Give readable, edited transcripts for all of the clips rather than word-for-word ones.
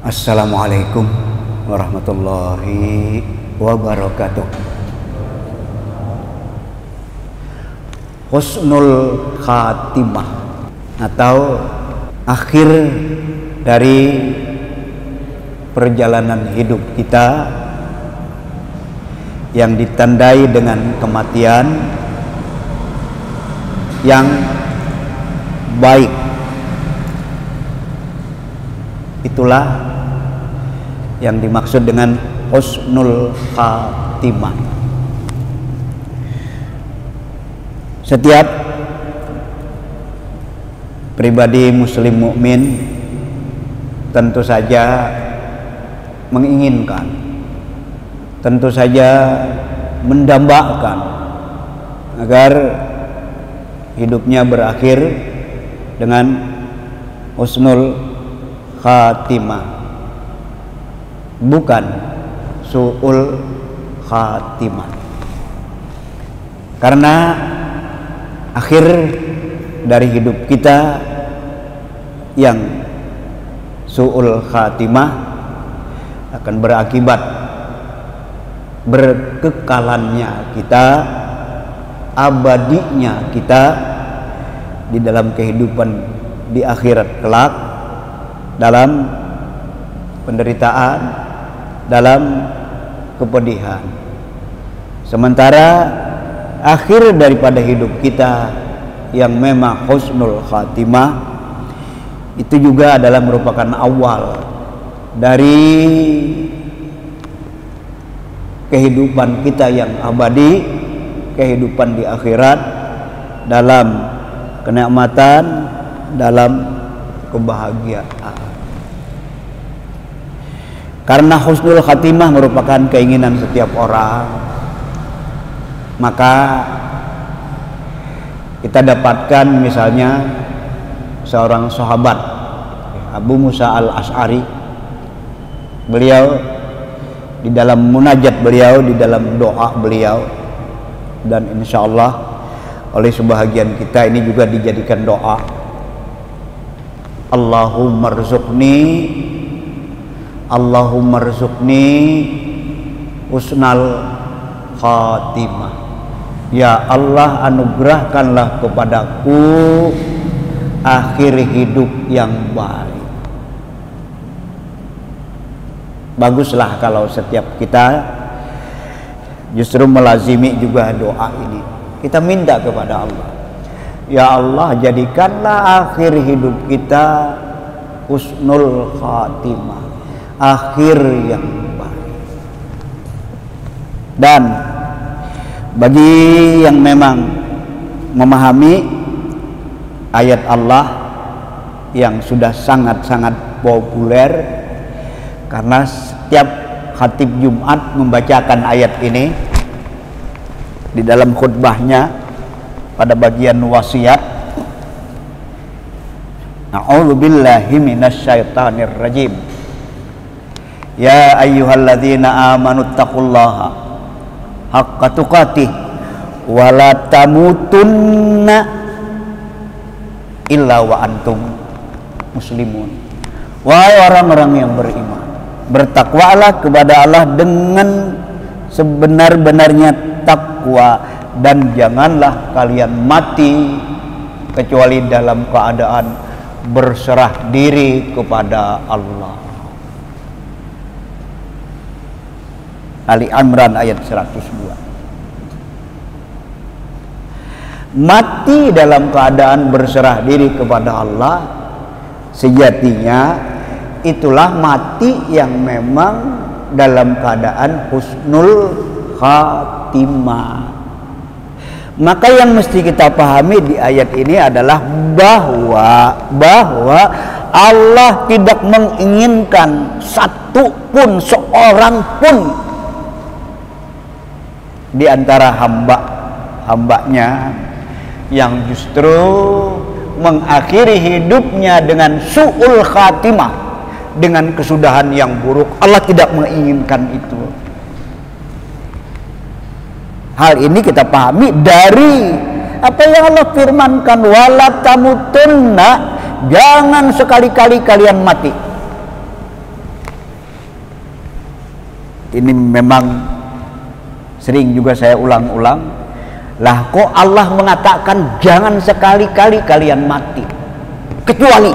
Assalamualaikum warahmatullahi wabarakatuh. Husnul khatimah atau akhir dari perjalanan hidup kita yang ditandai dengan kematian yang baik. Itulah yang dimaksud dengan husnul khatimah. Setiap pribadi muslim mukmin tentu saja menginginkan, tentu saja mendambakan agar hidupnya berakhir dengan husnul khatimah, bukan su'ul khatimah. Karena akhir dari hidup kita yang su'ul khatimah akan berakibat berkekalannya kita, abadinya kita di dalam kehidupan di akhirat kelak, dalam penderitaan, dalam kepedihan. Sementara akhir daripada hidup kita yang memang husnul khatimah itu juga adalah merupakan awal dari kehidupan kita yang abadi, kehidupan di akhirat dalam kenikmatan, dalam kebahagiaan. Karena husnul khatimah merupakan keinginan setiap orang, maka kita dapatkan misalnya seorang sahabat Abu Musa al-Asy'ari, beliau di dalam munajat beliau, di dalam doa beliau, dan insya Allah oleh sebahagian kita ini juga dijadikan doa, Allahumma rzuqni husnal khatimah. Ya Allah, anugerahkanlah kepadaku akhir hidup yang baik. Baguslah kalau setiap kita justru melazimi juga doa ini. Kita minta kepada Allah, ya Allah, jadikanlah akhir hidup kita husnul khatimah, akhir yang baik. Dan bagi yang memang memahami ayat Allah yang sudah sangat-sangat populer, karena setiap khatib Jumat membacakan ayat ini di dalam khutbahnya pada bagian wasiat. A'udzubillahi minasyaitonir rajim. Ya ayyuhalladzina amanuttaqullaha haqqa tuqatih wa la tamutunna illa wa antum muslimun. Wahai orang-orang yang beriman, bertakwalah kepada Allah dengan sebenar-benarnya takwa, dan janganlah kalian mati kecuali dalam keadaan berserah diri kepada Allah. Ali Imran ayat 102. Mati dalam keadaan berserah diri kepada Allah, sejatinya itulah mati yang memang dalam keadaan husnul khatimah. Maka yang mesti kita pahami di ayat ini adalah bahwa Allah tidak menginginkan satu pun, seorang pun di antara hambanya yang justru mengakhiri hidupnya dengan su'ul khatimah, dengan kesudahan yang buruk. Allah tidak menginginkan itu. Hal ini kita pahami dari apa yang Allah firmankan, wala tamutunna, jangan sekali-kali kalian mati ini memang sering juga saya ulang-ulang. Lah kok Allah mengatakan jangan sekali-kali kalian mati kecuali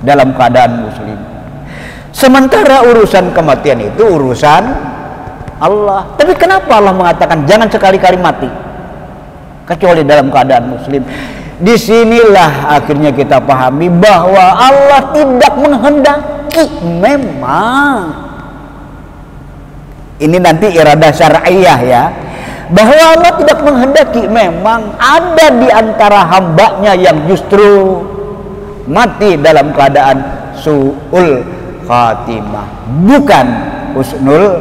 dalam keadaan muslim. Sementara urusan kematian itu urusan Allah. Tapi kenapa Allah mengatakan jangan sekali-kali mati kecuali dalam keadaan muslim? Disinilah akhirnya kita pahami bahwa Allah tidak menghendaki, memang ini nanti iradah syar'iyah ya, bahwa Allah tidak menghendaki, memang ada di antara hambanya yang justru mati dalam keadaan su'ul khatimah, bukan husnul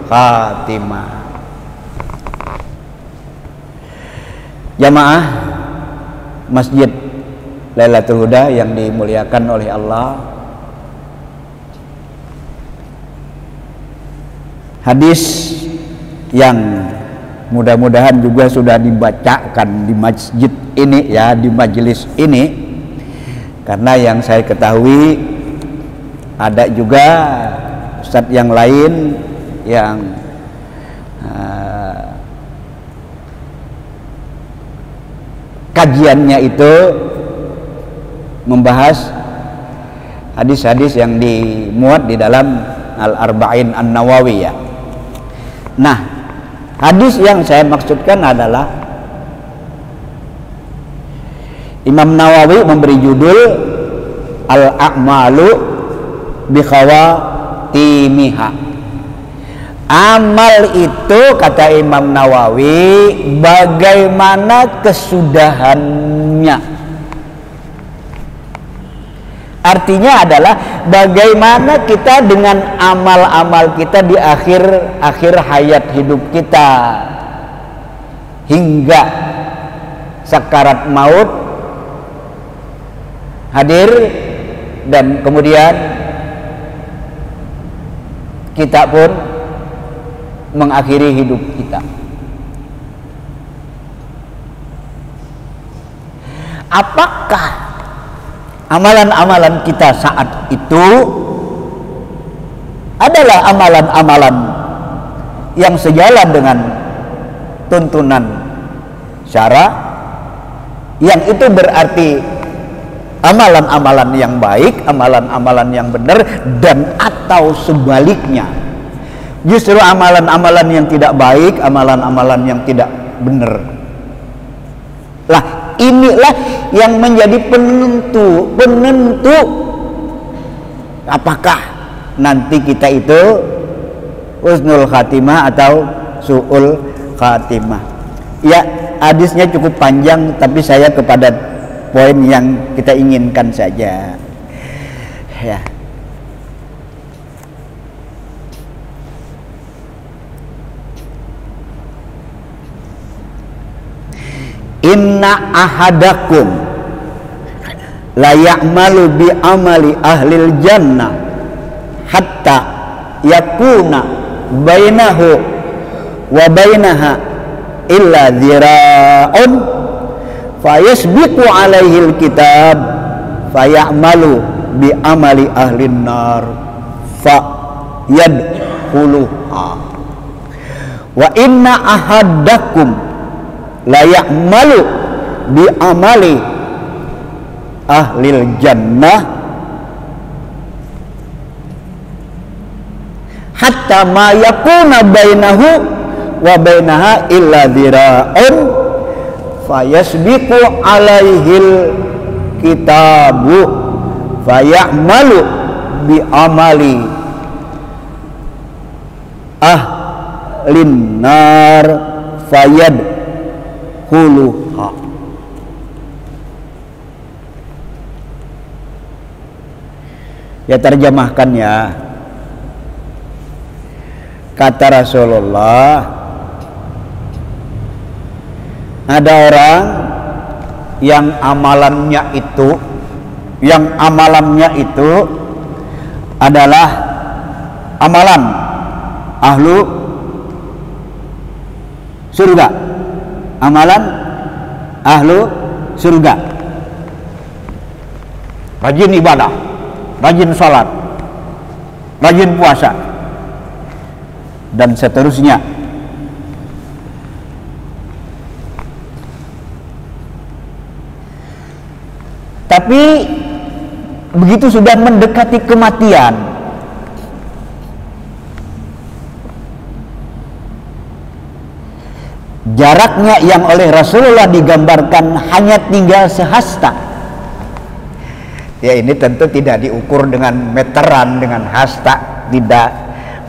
khatimah. Jamaah Masjid Lailatul Huda yang dimuliakan oleh Allah, hadis yang mudah-mudahan juga sudah dibacakan di masjid ini ya, di majelis ini, karena yang saya ketahui ada juga ustadz yang lain yang kajiannya itu membahas hadis-hadis yang dimuat di dalam Al-Arba'in An-Nawawiyah. Nah, hadis yang saya maksudkan adalah Imam Nawawi memberi judul Al-A'malu bi khawatimiha. Amal itu, kata Imam Nawawi, bagaimana kesudahannya. Artinya adalah bagaimana kita dengan amal-amal kita di akhir hayat hidup kita hingga sakarat maut hadir, dan kemudian kita pun mengakhiri hidup kita. Apakah amalan-amalan kita saat itu adalah amalan-amalan yang sejalan dengan tuntunan syara, yang itu berarti amalan-amalan yang baik, amalan-amalan yang benar, dan atau sebaliknya, justru amalan-amalan yang tidak baik, amalan-amalan yang tidak benar. Lah, inilah yang menjadi penentu apakah nanti kita itu husnul khatimah atau su'ul khatimah. Ya, hadisnya cukup panjang, tapi saya kepada poin yang kita inginkan saja. Ya. Inna ahadakum la ya'malu bi amali ahlil jannah hatta yakuna bainahu wa bainaha illa dhira'un fayasbiqu alaihil kitab fayamalu bi amali ahlin nar fa yadkhuluha wa inna ahadakum la ya'malu bi amali ahlil jannah hatta ma yakuna bainahu wa bainaha illa dhira'un fayasbiqu alaihil kitabu fayamalu bi amali ahlin nar fayad huluha. Ya, terjemahkan ya. Kata Rasulullah, ada orang yang amalannya itu adalah amalan ahlu surga, amalan ahlu surga, rajin ibadah, rajin sholat, rajin puasa, dan seterusnya. Tapi begitu sudah mendekati kematian, jaraknya yang oleh Rasulullah digambarkan hanya tinggal sehasta. Ya, ini tentu tidak diukur dengan meteran, dengan hasta, tidak.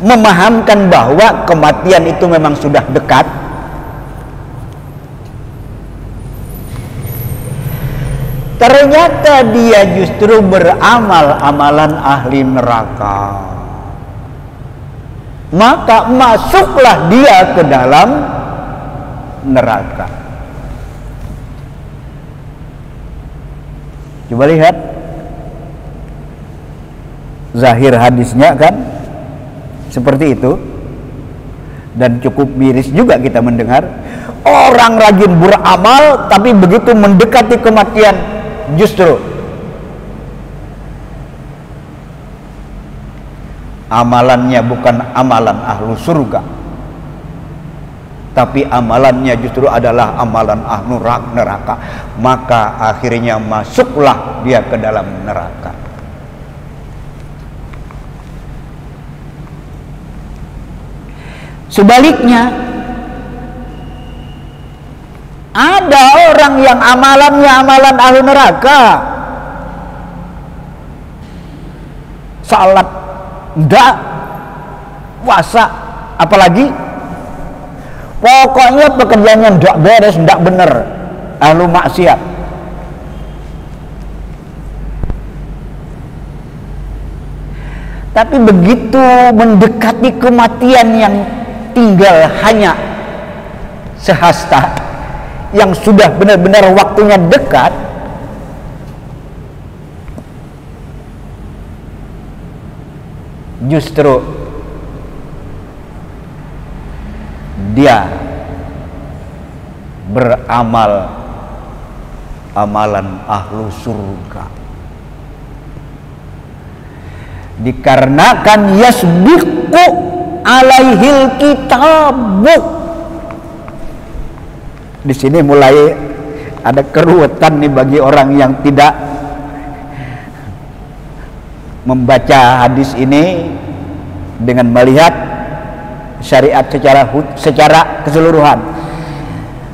Memahamkan bahwa kematian itu memang sudah dekat. Ternyata dia justru beramal amalan ahli neraka. Maka masuklah dia ke dalam neraka. Coba lihat zahir hadisnya kan seperti itu, dan cukup miris juga kita mendengar orang rajin beramal tapi begitu mendekati kematian justru amalannya bukan amalan ahlu surga, tapi amalannya justru adalah amalan ahlu neraka. Maka akhirnya masuklah dia ke dalam neraka. Sebaliknya, ada orang yang amalannya amalan ahlu neraka, salat enggak, puasa apalagi, pokoknya pekerjaannya enggak beres, enggak bener, ahlu maksiat. Tapi begitu mendekati kematian yang tinggal hanya sehasta, yang sudah benar-benar waktunya dekat, justru dia beramal amalan ahlu surga. Dikarenakan yasbiqu alaihil kitabu. Di sini mulai ada keruwetan nih bagi orang yang tidak membaca hadis ini dengan melihat syariat secara keseluruhan.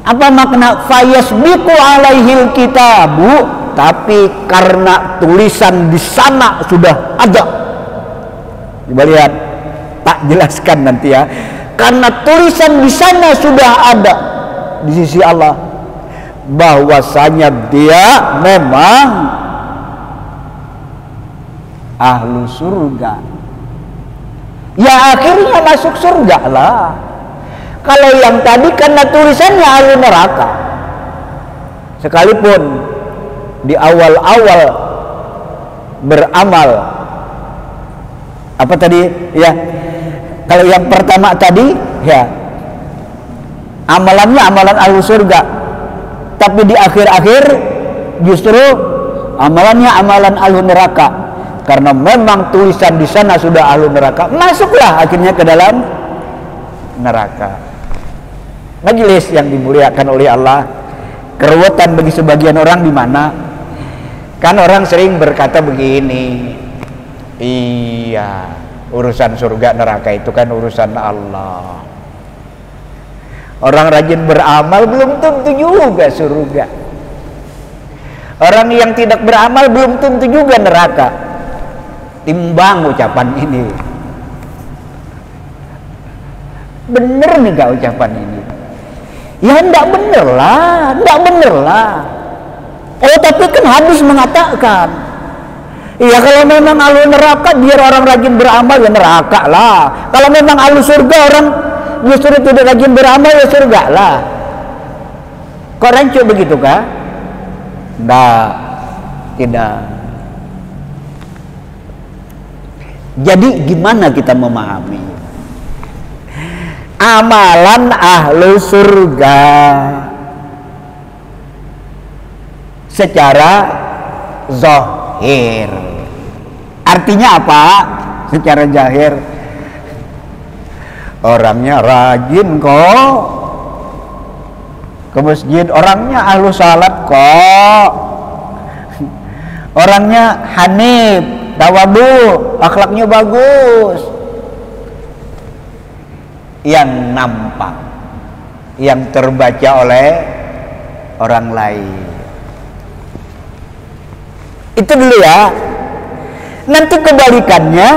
Apa makna fayasbiqu alaihil kitabu? Tapi karena tulisan di sana sudah ada. Coba lihat, tak jelaskan nanti ya. Karena tulisan di sana sudah ada di sisi Allah bahwasanya dia memang ahlu surga, ya akhirnya masuk surga lah. Kalau yang tadi karena tulisannya ahlu neraka, sekalipun di awal-awal beramal apa tadi ya, kalau yang pertama tadi ya amalannya amalan ahlu surga, tapi di akhir-akhir justru amalannya amalan ahlu neraka. Karena memang tulisan di sana sudah ahlu neraka, masuklah akhirnya ke dalam neraka. Majelis yang dimuliakan oleh Allah, keruwetan bagi sebagian orang di mana? Kan orang sering berkata begini, iya, urusan surga neraka itu kan urusan Allah. Orang rajin beramal belum tentu juga surga. Orang yang tidak beramal belum tentu juga neraka. Timbang ucapan ini. Bener nih gak ucapan ini? Ya enggak bener lah, enggak bener lah. Oh tapi kan hadis mengatakan, iya kalau memang ahlu neraka biar orang rajin beramal ya neraka lah. Kalau memang ahlu surga orang justru tidak rajin beramal ya surga lah. Kok rancu begitu kah? Enggak, tidak. Jadi gimana kita memahami amalan ahlu surga secara zahir? Artinya apa? Secara zahir Orangnya rajin kok ke masjid, orangnya ahlu salat kok, orangnya hanif, tawadu, akhlaknya bagus. Yang nampak, yang terbaca oleh orang lain. Itu dulu ya. Nanti kebalikannya,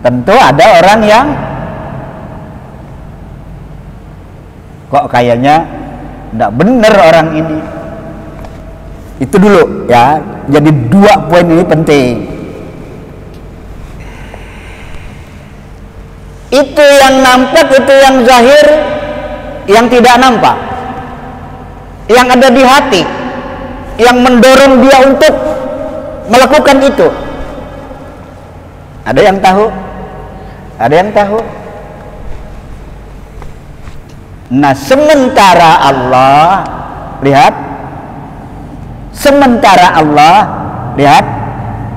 tentu ada orang yang kok kayaknya tidak benar orang ini. Itu dulu ya. Jadi dua poin ini penting. Itu yang nampak, itu yang zahir, yang tidak nampak, yang ada di hati, yang mendorong dia untuk melakukan itu. Ada yang tahu? Ada yang tahu? Nah, sementara Allah, lihat, sementara Allah, lihat,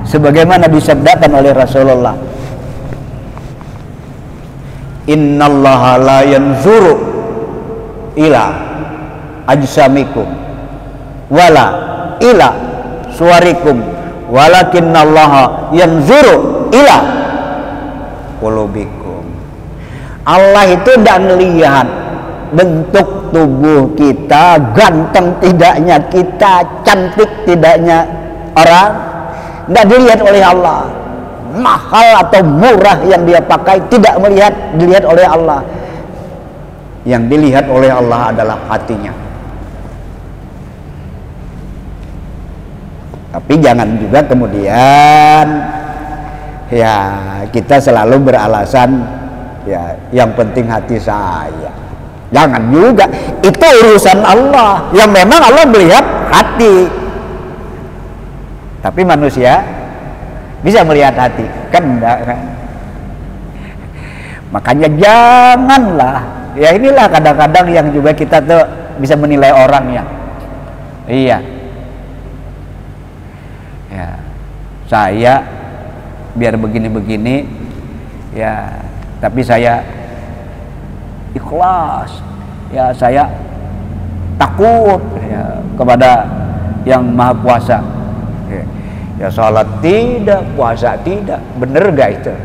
sebagaimana disabdakan oleh Rasulullah, innallaha la yanzuru ila ajsamikum wala ila suwarikum walakinnallaha yanzuru ila qulubikum. Allah itu tidak melihat bentuk tubuh kita, ganteng tidaknya kita, cantik tidaknya orang, tidak dilihat oleh Allah. Mahal atau murah yang dia pakai tidak dilihat oleh Allah. Yang dilihat oleh Allah adalah hatinya. Tapi jangan juga kemudian ya kita selalu beralasan ya yang penting hati saya. Jangan juga, itu urusan Allah. Yang memang Allah melihat hati. Tapi manusia bisa melihat hati, kan enggak kan? Makanya janganlah. Ya inilah kadang-kadang yang juga kita tuh bisa menilai orang ya. Iya. Ya. Saya biar begini-begini ya, tapi saya ikhlas. Ya, saya takut ya kepada yang Maha Kuasa. Ya sholat tidak, puasa tidak, bener gak itu?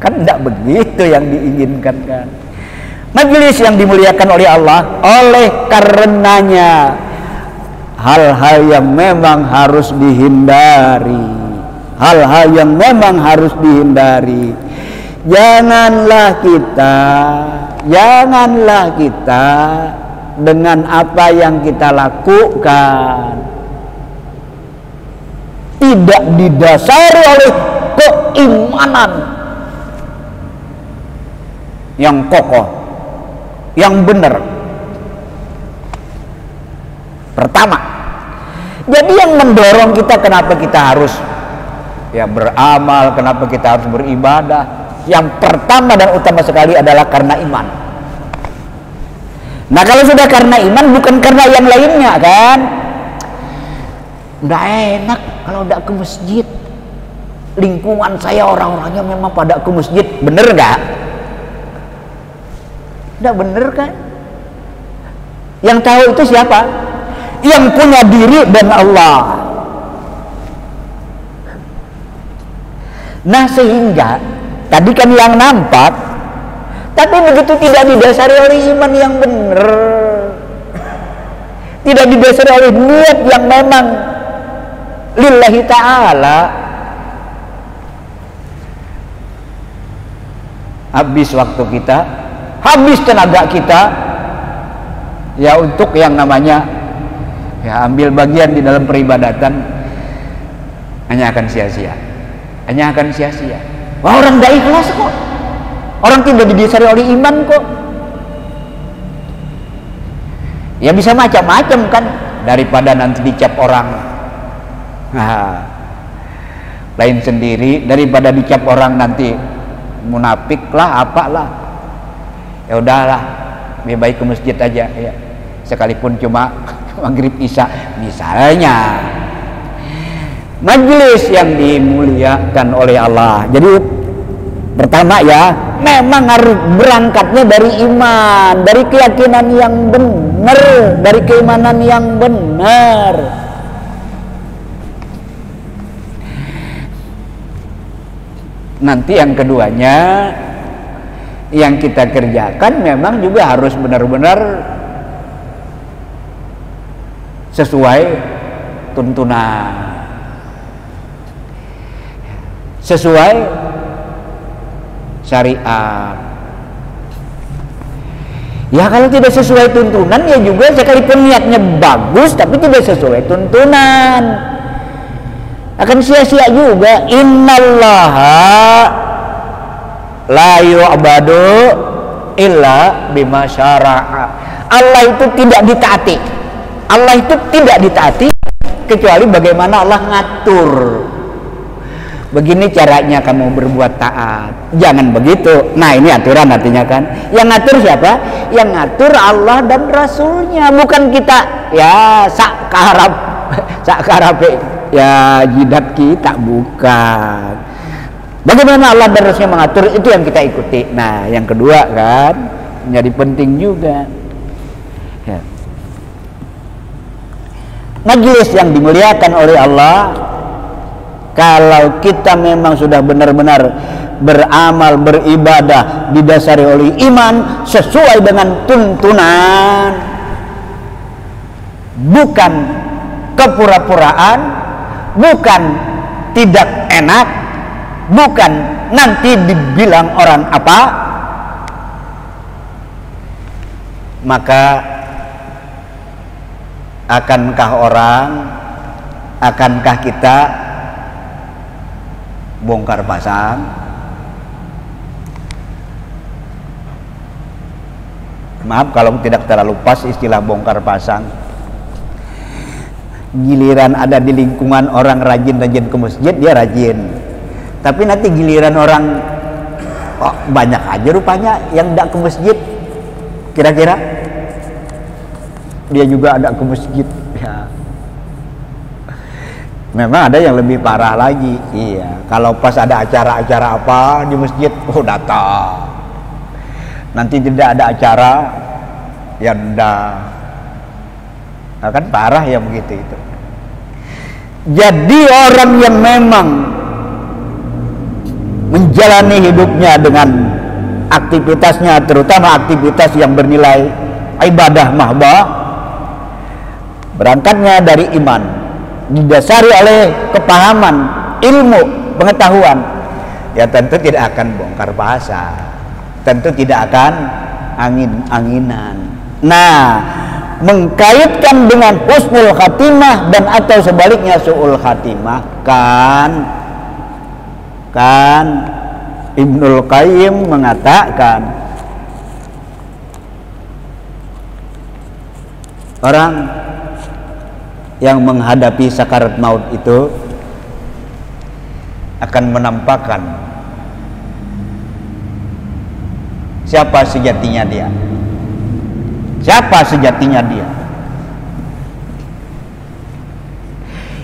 Kan tidak begitu yang diinginkan kan. Majelis yang dimuliakan oleh Allah, oleh karenanya hal-hal yang memang harus dihindari, hal-hal yang memang harus dihindari. Janganlah kita dengan apa yang kita lakukan tidak didasari oleh keimanan yang kokoh, yang benar. Pertama, jadi yang mendorong kita kenapa kita harus ya beramal, kenapa kita harus beribadah, yang pertama dan utama sekali adalah karena iman. Nah, kalau sudah karena iman, bukan karena yang lainnya kan. Udah enak kalau udah ke masjid, lingkungan saya orang-orangnya memang pada ke masjid, bener gak? Udah bener kan? Yang tahu itu siapa? Yang punya diri dan Allah. Nah, sehingga tadi kan yang nampak, tapi begitu tidak didasari oleh iman yang benar, tidak didasari oleh niat yang memang lillahi ta'ala, habis waktu kita, habis tenaga kita ya untuk yang namanya ya ambil bagian di dalam peribadatan, hanya akan sia-sia, hanya akan sia-sia. Wah, orang tidak ikhlas kok, orang tidak didasari oleh iman kok. Ya bisa macam-macam kan, daripada nanti dicap orang. Nah, lain sendiri daripada dicap orang nanti munafik lah, apalah. Ya udahlah, lebih baik ke masjid aja ya. Sekalipun cuma maghrib isya misalnya. Majelis yang dimuliakan oleh Allah. Jadi pertama ya, memang harus berangkatnya dari iman, dari keyakinan yang benar, dari keimanan yang benar. Nanti yang keduanya, yang kita kerjakan memang juga harus benar-benar sesuai tuntunan, sesuai syariat. Ya kalau tidak sesuai tuntunan ya juga sekalipun niatnya bagus tapi tidak sesuai tuntunan, akan sia-sia juga. Innallaha la yu'badu illa bima syara'a. Allah itu tidak ditaati. Allah itu tidak ditaati kecuali bagaimana Allah ngatur. Begini caranya kamu berbuat taat, jangan begitu. Nah ini aturan artinya kan. Yang ngatur siapa? Yang ngatur Allah dan Rasulnya, bukan kita. Ya sak karape ya jidat kita, bukan. Bagaimana Allah dan Rasulnya mengatur, itu yang kita ikuti. Nah yang kedua kan menjadi penting juga ya. Majelis yang dimuliakan oleh Allah, kalau kita memang sudah benar-benar beramal, beribadah didasari oleh iman sesuai dengan tuntunan, bukan kepura-puraan, bukan tidak enak, bukan nanti dibilang orang apa, maka akankah kita bongkar pasang? Maaf kalau tidak terlalu pas istilah bongkar pasang. Giliran ada di lingkungan orang rajin-rajin ke masjid, dia rajin. Tapi nanti giliran orang banyak aja rupanya yang tidak ke masjid, kira-kira dia juga ada ke masjid ya. Memang ada yang lebih parah lagi. Iya, kalau pas ada acara-acara apa di masjid, datang. Nanti tidak ada acara, ya ndak. Nah, kan parah ya begitu itu. Jadi orang yang memang menjalani hidupnya dengan aktivitasnya, terutama aktivitas yang bernilai ibadah mahba, berangkatnya dari iman, didasari oleh kepahaman, ilmu, pengetahuan, ya tentu tidak akan bongkar pasang, tentu tidak akan angin-anginan. Nah, mengkaitkan dengan husnul khatimah dan atau sebaliknya su'ul khatimah, kan Ibnul Qayyim mengatakan orang yang menghadapi sakarat maut itu akan menampakkan siapa sejatinya dia. Siapa sejatinya dia?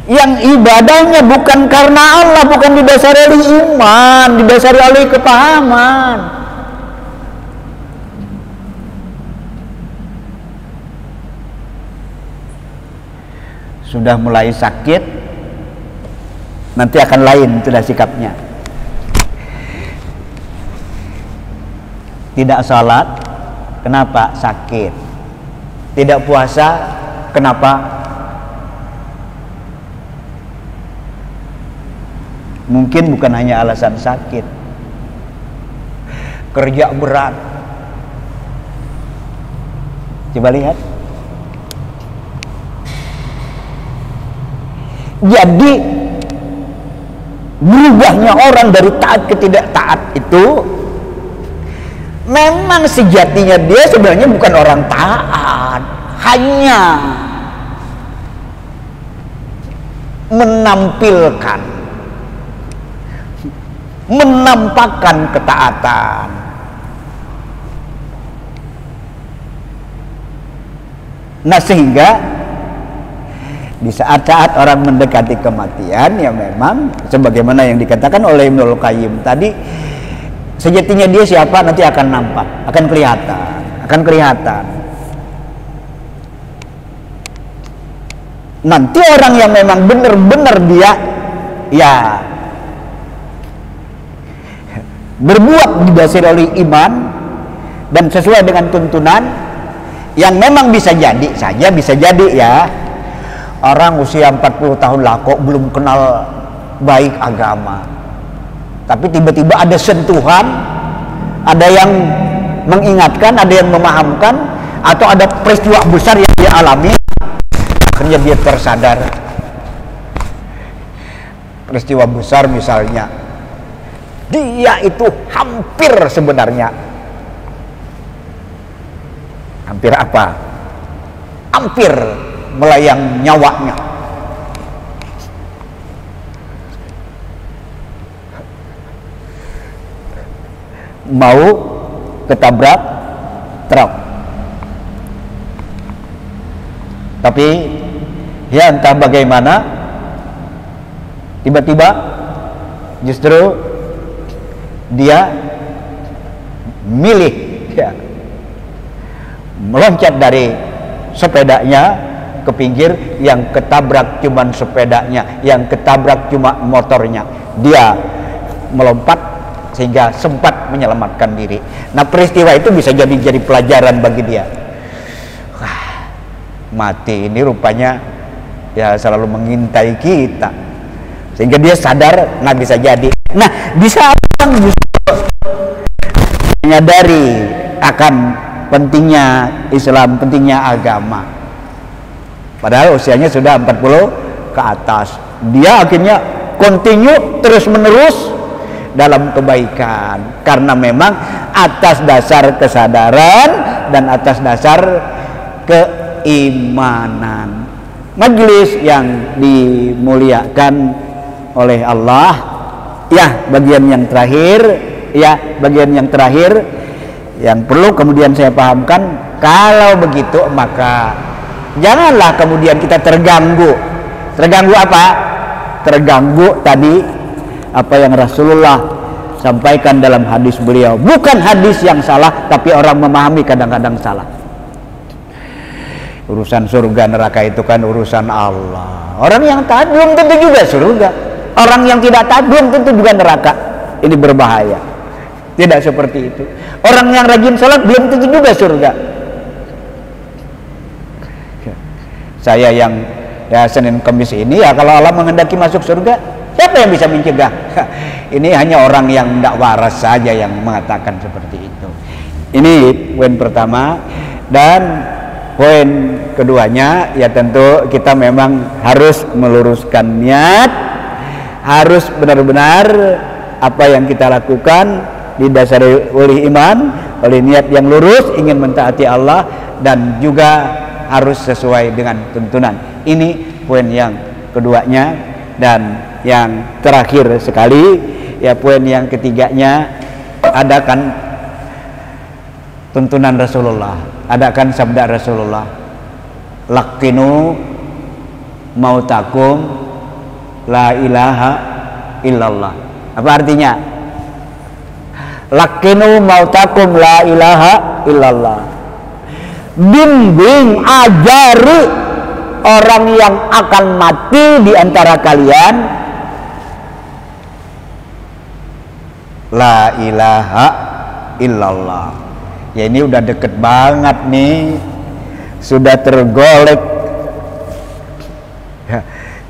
Yang ibadahnya bukan karena Allah, bukan didasari oleh iman, didasari oleh kepahaman. Sudah mulai sakit, nanti akan lain sudah sikapnya. Tidak salat, kenapa? Sakit. Tidak puasa, kenapa? Mungkin bukan hanya alasan sakit, kerja berat. Coba lihat. Jadi berubahnya orang dari taat ke tidak taat itu memang sejatinya dia sebenarnya bukan orang taat, hanya menampakkan ketaatan. Nah sehingga Di saat-saat orang mendekati kematian, ya memang sebagaimana yang dikatakan oleh Ibnul Qayyim tadi, sejatinya dia siapa nanti akan nampak, akan kelihatan. Nanti orang yang memang benar-benar dia ya berbuat didasari oleh iman dan sesuai dengan tuntunan, yang memang bisa jadi ya orang usia 40 tahun lah kok belum kenal baik agama, tapi tiba-tiba ada sentuhan, ada yang mengingatkan, ada yang memahamkan, atau ada peristiwa besar yang dia alami, akhirnya dia tersadar. Peristiwa besar misalnya, dia itu hampir sebenarnya, hampir apa? Hampir melayang nyawanya. Mau ketabrak truk. Tapi ya entah bagaimana, tiba-tiba justru dia milih ya, meloncat dari sepedanya ke pinggir, yang ketabrak cuman sepedanya, yang ketabrak cuma motornya. Dia melompat sehingga sempat menyelamatkan diri. Nah, peristiwa itu bisa jadi pelajaran bagi dia. Wah, mati ini rupanya ya selalu mengintai kita, sehingga dia sadar. Nah, bisa jadi. Nah, bisa orang justru menyadari akan pentingnya Islam, pentingnya agama, padahal usianya sudah 40 ke atas. Dia akhirnya continue terus menerus dalam kebaikan, karena memang atas dasar kesadaran dan atas dasar keimanan. Majelis yang dimuliakan oleh Allah, ya bagian yang terakhir yang perlu kemudian saya pahamkan, kalau begitu maka janganlah kemudian kita terganggu apa? Terganggu tadi apa yang Rasulullah sampaikan dalam hadis beliau. Bukan hadis yang salah, tapi orang memahami kadang-kadang salah. Urusan surga neraka itu kan urusan Allah. Orang yang taat belum tentu juga surga, orang yang tidak taat belum tentu juga neraka. Ini berbahaya. Tidak seperti itu. Orang yang rajin sholat belum tentu juga surga. Saya yang ya Senin Kamis ini ya, kalau Allah menghendaki masuk surga, siapa yang bisa mencegah? Ini hanya orang yang tidak waras saja yang mengatakan seperti itu. Ini poin pertama. Dan poin keduanya ya tentu kita memang harus meluruskan niat, harus benar-benar apa yang kita lakukan didasari oleh iman, oleh niat yang lurus, ingin mentaati Allah, dan juga harus sesuai dengan tuntunan. Ini poin yang keduanya. Dan yang terakhir sekali ya, poin yang ketiganya, adakan tuntunan Rasulullah, adakan sabda Rasulullah, laqinu mautakum la ilaha illallah. Apa artinya? Laqinu mautakum la ilaha illallah. Bimbing, ajari orang yang akan mati di antara kalian la ilaha illallah. Ya ini udah deket banget nih, sudah tergolek ya,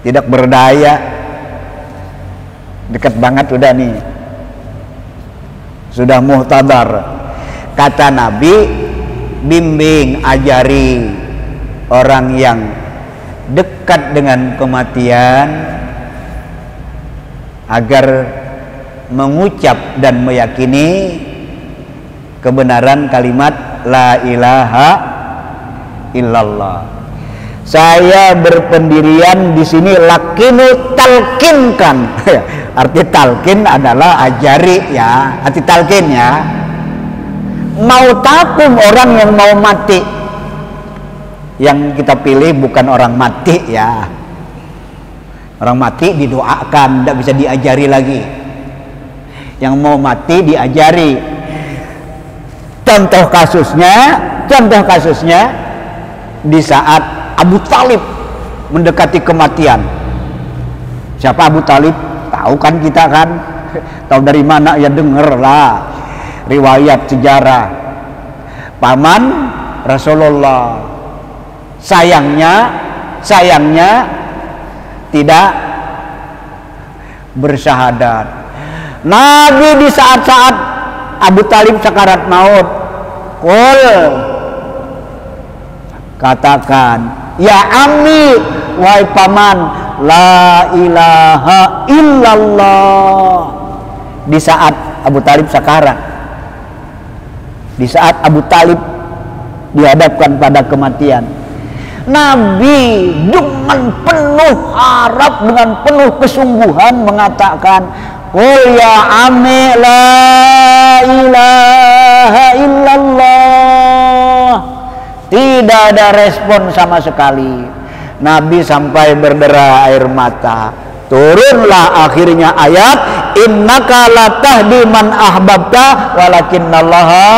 tidak berdaya, deket banget udah nih, sudah muhtadar. Kata Nabi, bimbing, ajari orang yang dekat dengan kematian agar mengucap dan meyakini kebenaran kalimat la ilaha illallah. Saya berpendirian di sini lakinu, talkinkan. Arti talkin adalah ajari ya, arti talkin ya. Mau takum, orang yang mau mati. Yang kita pilih bukan orang mati ya, Orang mati didoakan, tidak bisa diajari lagi. Yang mau mati diajari. Contoh kasusnya di saat Abu Talib mendekati kematian. Siapa Abu Talib? Tahu kan kita kan? Tahu dari mana? Ya dengar lah riwayat sejarah. Paman Rasulullah. Sayangnya tidak bersyahadat. Nabi di saat-saat Abu Talib sakarat maut, katakan, ya ammi, wahai paman, la ilaha illallah. Di saat Abu Talib sakarat, di saat Abu Talib dihadapkan pada kematian, Nabi dengan penuh harap, dengan penuh kesungguhan mengatakan, qul ya ammi la ilaha illallah. Tidak ada respon sama sekali. Nabi sampai berderah air mata. Turunlah akhirnya ayat, innaka latahdi man ahbabta walakinnallaha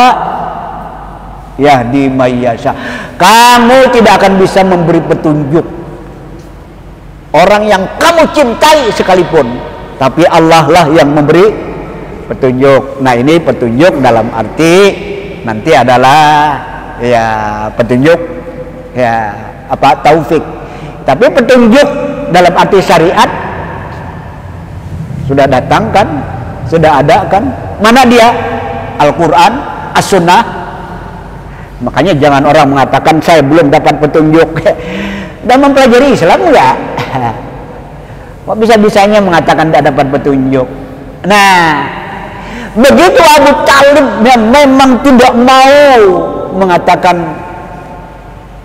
yahdi may yasha. Kamu tidak akan bisa memberi petunjuk orang yang kamu cintai sekalipun, tapi Allah lah yang memberi petunjuk. Nah, ini petunjuk dalam arti nanti adalah ya petunjuk ya apa taufik. Tapi petunjuk dalam arti syariat sudah datang kan, sudah ada kan? Mana dia? Al-Quran, As-Sunnah. Makanya jangan orang mengatakan saya belum dapat petunjuk. Dan mempelajari Islam enggak? Kok bisa-bisanya mengatakan tidak dapat petunjuk? Nah, begitu Abu Talib yang memang tidak mau mengatakan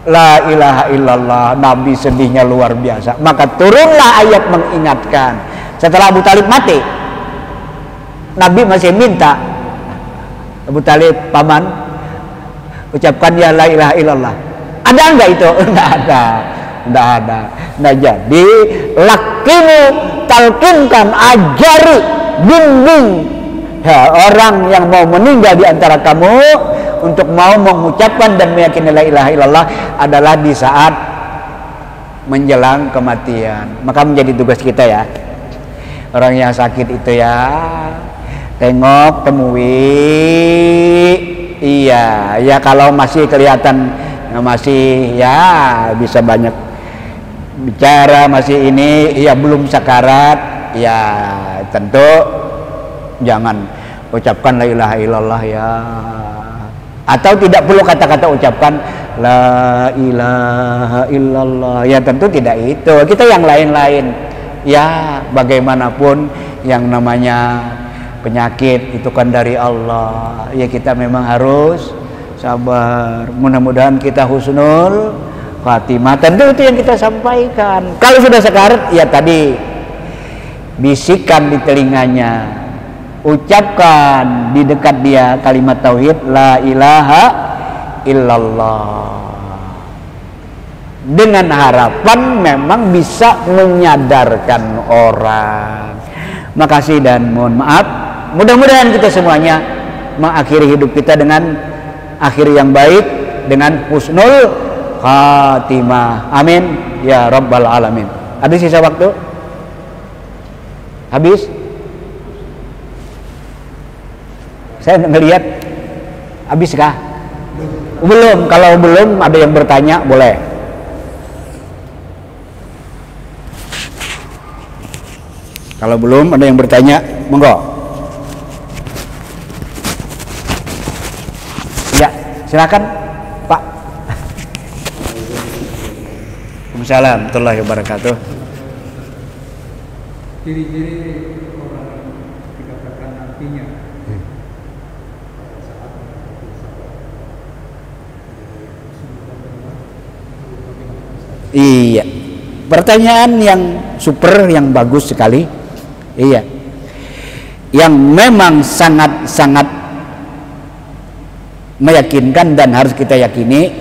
la ilaha illallah, Nabi sedihnya luar biasa. Maka turunlah ayat mengingatkan. Setelah Abu Talib mati, Nabi masih minta, Abu Talib, paman, ucapkan ya la ilaha illallah. Ada enggak itu? Enggak ada. Nah, jadi lakimu talkinkan, ajari, bimbing ya, orang yang mau meninggal di antara kamu untuk mau mengucapkan dan meyakini la ilaha illallah adalah di saat menjelang kematian. Maka menjadi tugas kita ya, orang yang sakit itu ya, tengok, temui. Iya, ya kalau masih kelihatan masih ya bisa banyak bicara, masih ini ya belum sakarat, ya tentu jangan ucapkan la ilaha illallah ya. Atau tidak perlu kata-kata ucapkan la ilaha illallah. Ya tentu tidak itu. Kita yang lain-lain. Ya bagaimanapun yang namanya penyakit itu kan dari Allah. Ya kita memang harus sabar. Mudah-mudahan kita husnul khatimah. Tentu itu yang kita sampaikan. Kalau sudah sekarat, ya tadi bisikan di telinganya, ucapkan di dekat dia kalimat tauhid la ilaha illallah, dengan harapan memang bisa menyadarkan orang. Makasih dan mohon maaf. Mudah-mudahan kita semuanya mengakhiri hidup kita dengan akhir yang baik, dengan husnul khatimah. Amin ya rabbal alamin. Ada sisa waktu? Habis? Saya ngelihat habis kah? Belum. Kalau belum ada yang bertanya boleh. Kalau belum ada yang bertanya, monggo. Ya, silakan Pak. Waalaikumsalam warahmatullahi wabarakatuh. Ciri-ciri orang yang dikatakan nantinya Iya, pertanyaan yang super, yang bagus sekali. Iya, yang memang sangat-sangat meyakinkan dan harus kita yakini.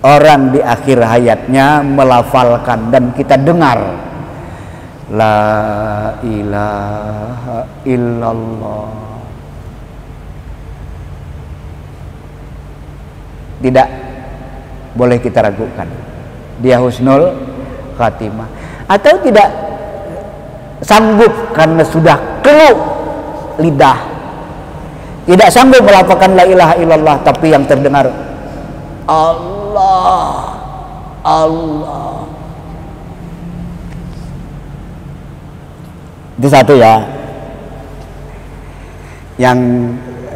orang di akhir hayatnya melafalkan dan kita dengar la ilaha illallah, tidak boleh kita ragukan dia husnul khatimah. Atau tidak sanggup karena sudah keluh lidah, tidak sanggup melafalkan la ilaha illallah, tapi yang terdengar Allah, Allah. Itu satu ya. Yang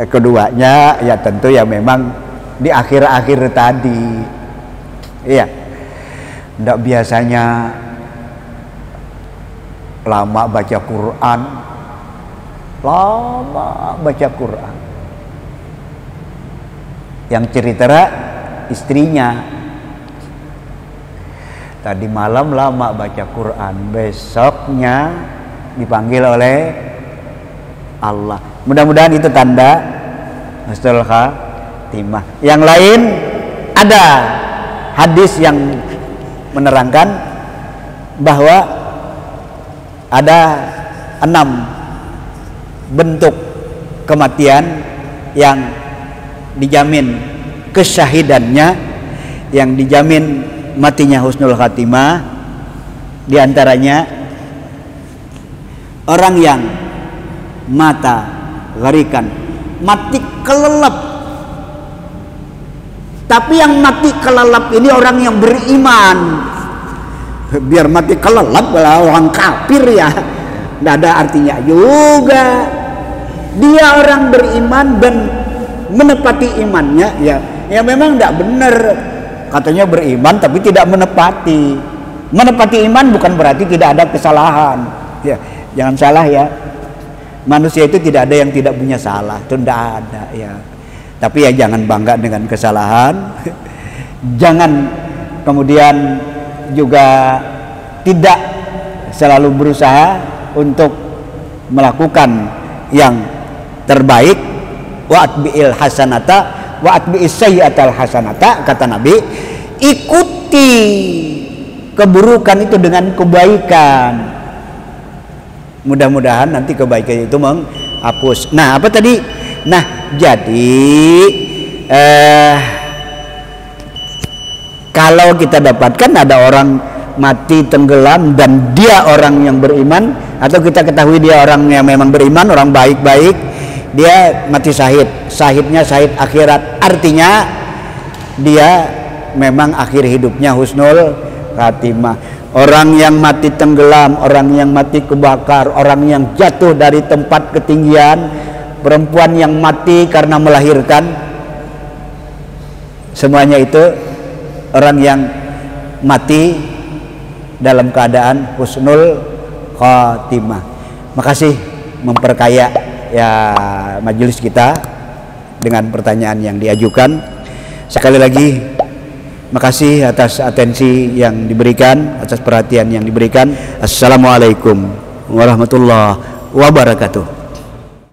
keduanya ya tentu ya memang di akhir-akhir tadi. Iya. Ndak biasanya lama baca Quran. Lama baca Quran. Yang cerita istrinya, tadi malam lama baca Quran, besoknya dipanggil oleh Allah. Mudah-mudahan itu tanda husnul khatimah. Yang lain ada hadis yang menerangkan bahwa ada 6 bentuk kematian yang dijamin kesyahidannya, yang dijamin matinya husnul khatimah. Di antaranya orang yang mata garikan, mati kelelep. Tapi yang mati kelelep ini orang yang beriman. Biar mati kelelep lah orang kafir ya, tidak ada artinya juga. Dia orang beriman dan menepati imannya ya. Ya memang tidak benar katanya beriman tapi tidak menepati. Menepati iman bukan berarti tidak ada kesalahan. Ya, jangan salah ya. Manusia itu tidak ada yang tidak punya salah, itu tidak ada ya. Tapi ya jangan bangga dengan kesalahan. Jangan kemudian juga tidak selalu berusaha untuk melakukan yang terbaik. Wa atbi'il hasanata wa atbi'is sayyi'atal hasanata, kata Nabi. Ikuti keburukan itu dengan kebaikan. Mudah-mudahan nanti kebaikan itu menghapus. Nah, apa tadi? Nah, jadi kalau kita dapatkan ada orang mati tenggelam dan dia orang yang beriman, atau kita ketahui dia orang yang memang beriman, orang baik-baik, dia mati syahid. Syahidnya syahid akhirat. Artinya dia memang akhir hidupnya husnul khatimah. Orang yang mati tenggelam, orang yang mati kebakar, orang yang jatuh dari tempat ketinggian, perempuan yang mati karena melahirkan, semuanya itu orang yang mati dalam keadaan husnul khatimah. Makasih memperkaya ya majelis kita dengan pertanyaan yang diajukan. Sekali lagi makasih atas atensi yang diberikan, atas perhatian yang diberikan. Assalamualaikum warahmatullahi wabarakatuh.